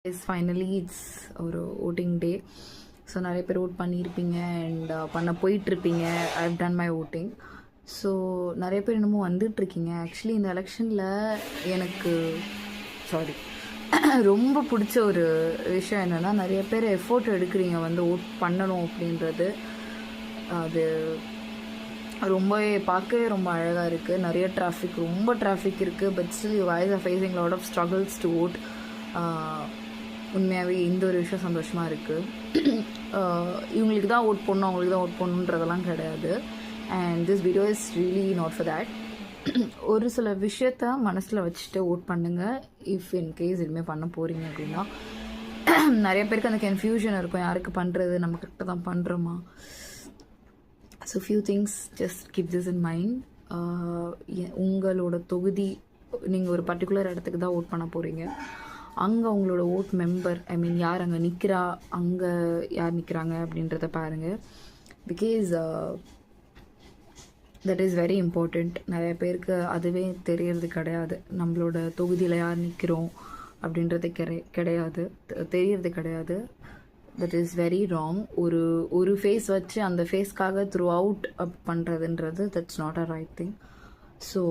Finally it's ஒரு voting day. So நிறைய பேர் ஓட் பண்ணியிருப்பீங்க அண்ட் பண்ண போயிட்டுருப்பீங்க. I have done my voting. So நிறைய பேர் இன்னமும் வந்துட்டுருக்கீங்க. ஆக்சுவலி இந்த எலெக்ஷனில் எனக்கு ரொம்ப பிடிச்ச ஒரு விஷயம் என்னென்னா, நிறைய பேர் எஃபோர்ட் எடுக்கிறீங்க வந்து ஓட் பண்ணணும் அப்படின்றது. அது ரொம்பவே பார்க்கவே ரொம்ப அழகாக இருக்குது. நிறைய ரொம்ப டிராஃபிக் இருக்குது. But still you guys are facing lot of struggles to vote. உண்மையாகவே இந்த ஒரு விஷயம் சந்தோஷமாக இருக்குது. இவங்களுக்கு தான் ஓட் பண்ணணும், அவங்களுக்கு தான் ஓட் பண்ணணுன்றதெல்லாம் கிடையாது. And this video is really not for that. ஒரு சில விஷயத்த மனசில் வச்சுட்டு ஓட் பண்ணுங்கள். இஃப் இன்கேஸ் இதுவுமே பண்ண போகிறீங்க அப்படின்னா, நிறைய பேருக்கு அந்த கன்ஃபியூஷன் இருக்கும், யாருக்கு பண்ணுறது, நம்ம கரெக்டாக தான் பண்ணுறோமா. So few things, just keep this in mind. உங்களோட தொகுதி, நீங்கள் ஒரு பர்டிகுலர் இடத்துக்கு தான் ஓட் பண்ண போகிறீங்க. அங்கே உங்களோட ஓட் மெம்பர், யார் அங்கே நிற்கிறா, அங்கே யார் நிற்கிறாங்க அப்படின்றத பாருங்கள். Because that is very important. நிறைய பேருக்கு அதுவே தெரியறது கிடையாது. நம்மளோட தொகுதியில் யார் நிற்கிறோம் அப்படின்றது தெரியறது கிடையாது. That is very wrong. ஒரு ஃபேஸ் வச்சு அந்த ஃபேஸ்க்காக த்ரூ அவுட் அப் பண்ணுறதுன்றது that's not a right thing. So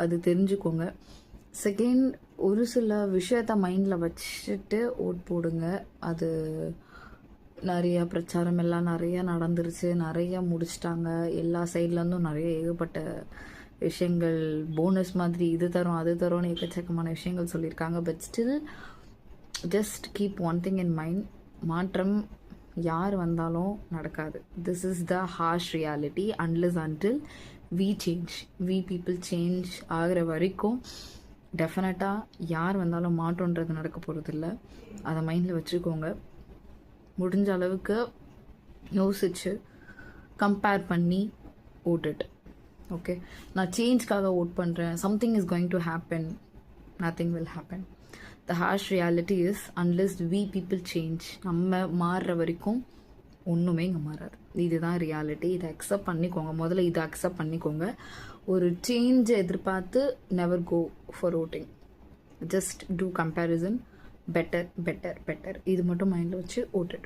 அது தெரிஞ்சுக்கோங்க. செகண்ட், ஒரு சில விஷயத்த மைண்டில் வச்சுட்டு ஓட் போடுங்க. அது நிறைய பிரச்சாரம் எல்லாம் நிறையா நடந்துருச்சு, நிறையா முடிச்சிட்டாங்க. எல்லா சைட்லேருந்தும் நிறைய ஏகப்பட்ட விஷயங்கள், போனஸ் மாதிரி இது தரும் அது தரும்னு எக்கச்சக்கமான விஷயங்கள் சொல்லியிருக்காங்க. But still just keep one thing in mind. மாற்றம் யார் வந்தாலும் நடக்காது. This is the harsh reality. Unless until we change, we people change ஆகிற வரைக்கும் டெஃபினட்டாக யார் வந்தாலும் மாற்றன்றது நடக்க போகிறதில்ல. அதை மைண்டில் வச்சுக்கோங்க. முடிஞ்ச அளவுக்கு யோசிச்சு கம்பேர் பண்ணி ஓட்டுட்டு, ஓகே, நான் சேஞ்ச்காக ஓட் பண்ணுறேன், something is going to happen, nothing will happen. The harsh reality is unless we people change, நம்ம மாறுற வரைக்கும் ஒன்றுமே இங்கே மாறாது. இதுதான் ரியாலிட்டி. இதை அக்செப்ட் பண்ணிக்கோங்க. முதல்ல இதை அக்செப்ட் பண்ணிக்கோங்க. ஒரு சேஞ்சை எதிர்பார்த்து never go for voting. Just do comparison. Better. இது மட்டும் மைண்டில் வச்சு ஓட்டுட்டு